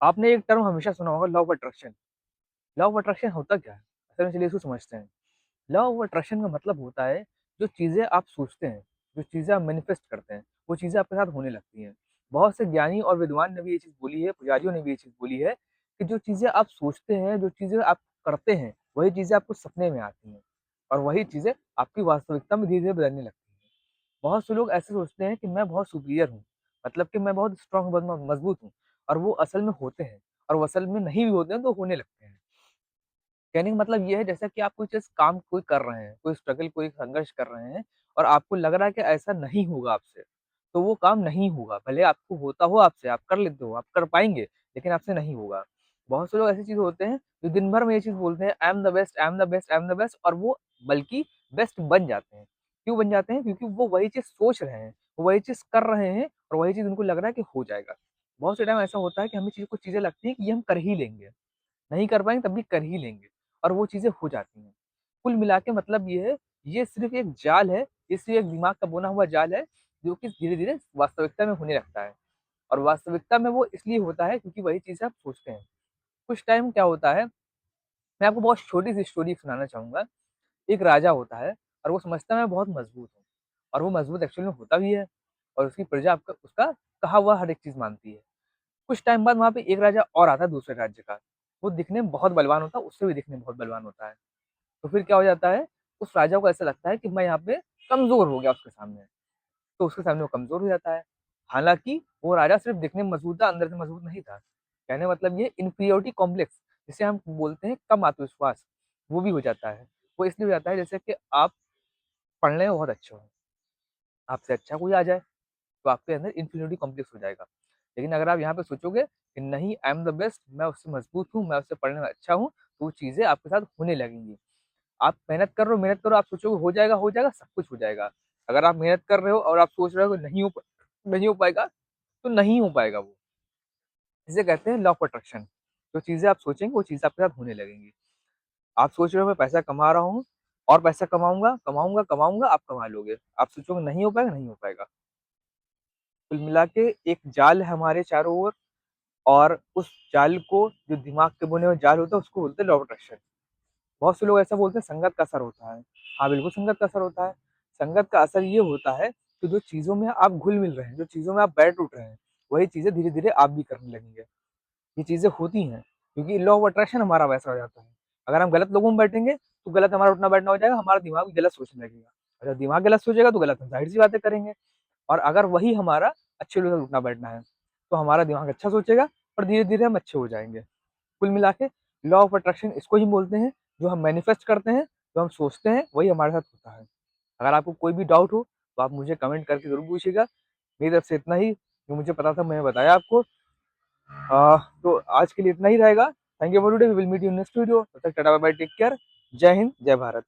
आपने एक टर्म हमेशा सुना होगा, law of attraction. Law of attraction होता क्या है? असल में चलिए इसको समझते हैं। लॉ ऑफ अट्रैक्शन का मतलब होता है, जो चीज़ें आप सोचते हैं, जो चीज़ें आप मैनिफेस्ट करते हैं, वो चीज़ें आपके साथ होने लगती हैं। बहुत से ज्ञानी और विद्वान ने भी ये चीज़ बोली है, पुजारियों ने भी ये चीज़ बोली है कि जो चीज़ें आप सोचते हैं, जो चीज़ें आप करते हैं, वही चीज़ें आपको सपने में आती हैं और वही चीज़ें आपकी वास्तविकता में धीरे-धीरे बदलने लगती हैं। बहुत से लोग ऐसे सोचते हैं कि मैं बहुत सुपीरियर हूँ, मतलब कि मैं बहुत स्ट्रॉन्ग, बहुत मजबूत हूँ, और वो असल में होते हैं, और वो असल में नहीं भी होते हैं तो होने लगते हैं। कहने का मतलब ये है, जैसा कि आप कोई चीज़ काम कोई कर रहे हैं, कोई स्ट्रगल, कोई संघर्ष कर रहे हैं और आपको लग रहा है कि ऐसा नहीं होगा आपसे, तो वो काम नहीं होगा। भले आपको होता हो आपसे, आप कर लेते हो, आप कर पाएँगे, लेकिन आपसे नहीं होगा। बहुत से लोग ऐसी चीज़ होते हैं जो दिन भर में ये चीज़ बोलते हैं, I am the best, I am the best, I am the best, और वो बल्कि बेस्ट बन जाते हैं। क्यों बन जाते हैं? क्योंकि वो वही चीज़ सोच रहे हैं, वो वही चीज़ कर रहे हैं और वही चीज़ उनको लग रहा है कि हो जाएगा। बहुत से टाइम ऐसा होता है कि हमें कुछ चीज़ें लगती हैं कि ये हम कर ही लेंगे। नहीं कर पाएँगे तब भी कर ही लेंगे, और वो चीज़ें हो जाती हैं। कुल मिला के मतलब ये है, ये सिर्फ़ एक जाल है, ये सिर्फ़ एक दिमाग का बुना हुआ जाल है, जो कि धीरे-धीरे वास्तविकता में होने लगता है, और वास्तविकता में वो इसलिए होता है क्योंकि वही चीज़ें आप सोचते हैं। कुछ टाइम क्या होता है, मैं आपको बहुत छोटी-सी स्टोरी सुनाना चाहूँगा। एक राजा होता है और वो समझता है मैं बहुत मज़बूत हूँ, और वो मज़बूत एक्चुअल में होता भी है, और उसकी प्रजा आपका उसका कहा हुआ हर एक चीज़ मानती है। कुछ टाइम बाद वहाँ पे एक राजा और आता है दूसरे राज्य का। वो दिखने में बहुत बलवान होता है, उससे भी दिखने में बहुत बलवान होता है। तो फिर क्या हो जाता है, उस राजा को ऐसा लगता है कि मैं यहाँ पे कमज़ोर हो गया उसके सामने, तो उसके सामने वो कमज़ोर हो जाता है। हालाँकि वो राजा सिर्फ़ दिखने में मज़बूत था, अंदर से मज़बूत नहीं था। कहने का मतलब ये इन्फीरियॉरिटी कॉम्प्लेक्स, जिसे हम बोलते हैं कम आत्मविश्वास, वो भी हो जाता है। वो इसलिए हो जाता है जैसे कि आप पढ़ने में बहुत अच्छे हो, आपसे अच्छा कोई आ जाए, तो आपके अंदर इन्फीरियॉरिटी कॉम्प्लेक्स हो जाएगा। लेकिन अगर आप यहाँ पे सोचोगे कि नहीं, आई एम द बेस्ट, मैं उससे मज़बूत हूँ, मैं उससे पढ़ने में अच्छा हूँ, तो वो चीज़ें आपके साथ होने लगेंगी। आप मेहनत करो, आप सोचोगे हो जाएगा, सब कुछ हो जाएगा। अगर आप मेहनत कर रहे हो और आप सोच रहे हो कि नहीं हो पाएगा, तो नहीं हो पाएगा वो। इसे कहते हैं लॉ ऑफ अट्रैक्शन। जो चीज़ें आप सोचेंगे, वो चीज़ें आपके साथ होने लगेंगी। आप सोच रहे हो मैं पैसा कमा रहा हूँ और पैसा कमाऊँगा, कमाऊँगा, कमाऊँगा, आप कमा लोगे। आप सोचोगे नहीं हो पाएगा, नहीं हो पाएगा। कुल मिला के एक जाल है हमारे चारों ओर, और उस जाल को, जो दिमाग के बुने हुए जाल होता है, उसको बोलते हैं लॉ ऑफ अट्रैक्शन। बहुत से लोग ऐसा बोलते हैं संगत का असर होता है। हाँ, बिल्कुल संगत का असर होता है। संगत का असर ये होता है कि जो चीज़ों में आप घुल-मिल रहे हैं, जो चीज़ों में आप बैठ-उठ रहे हैं, वही चीज़ें धीरे-धीरे आप भी करने लगेंगे। ये चीज़ें होती हैं, क्योंकि लॉ ऑफ अट्रैक्शन हमारा वैसा हो जाता है। अगर हम गलत लोगों में बैठेंगे, तो गलत हमारा उठना-बैठना हो जाएगा, हमारा दिमाग भी गलत सोचने लगेगा। अगर दिमाग गलत सोचेगा, तो गलत हम ज़ाहिर-सी बातें करेंगे। और अगर वही हमारा अच्छे लोगों के साथ उठना-बैठना है, तो हमारा दिमाग अच्छा सोचेगा और धीरे-धीरे हम अच्छे हो जाएँगे। कुल मिला के लॉ ऑफ अट्रैक्शन इसको ही बोलते हैं, जो हम मैनिफेस्ट करते हैं, जो हम सोचते हैं, वही हमारे साथ होता है। अगर आपको कोई भी डाउट हो, तो आप मुझे कमेंट करके ज़रूर पूछिएगा। मेरी तरफ से इतना ही, जो मुझे पता था मैंने बताया आपको। तो आज के लिए इतना ही रहेगा। Thank you for today, we will meet you in next video. तब तक tata bye bye, take care. जय हिंद, जय भारत।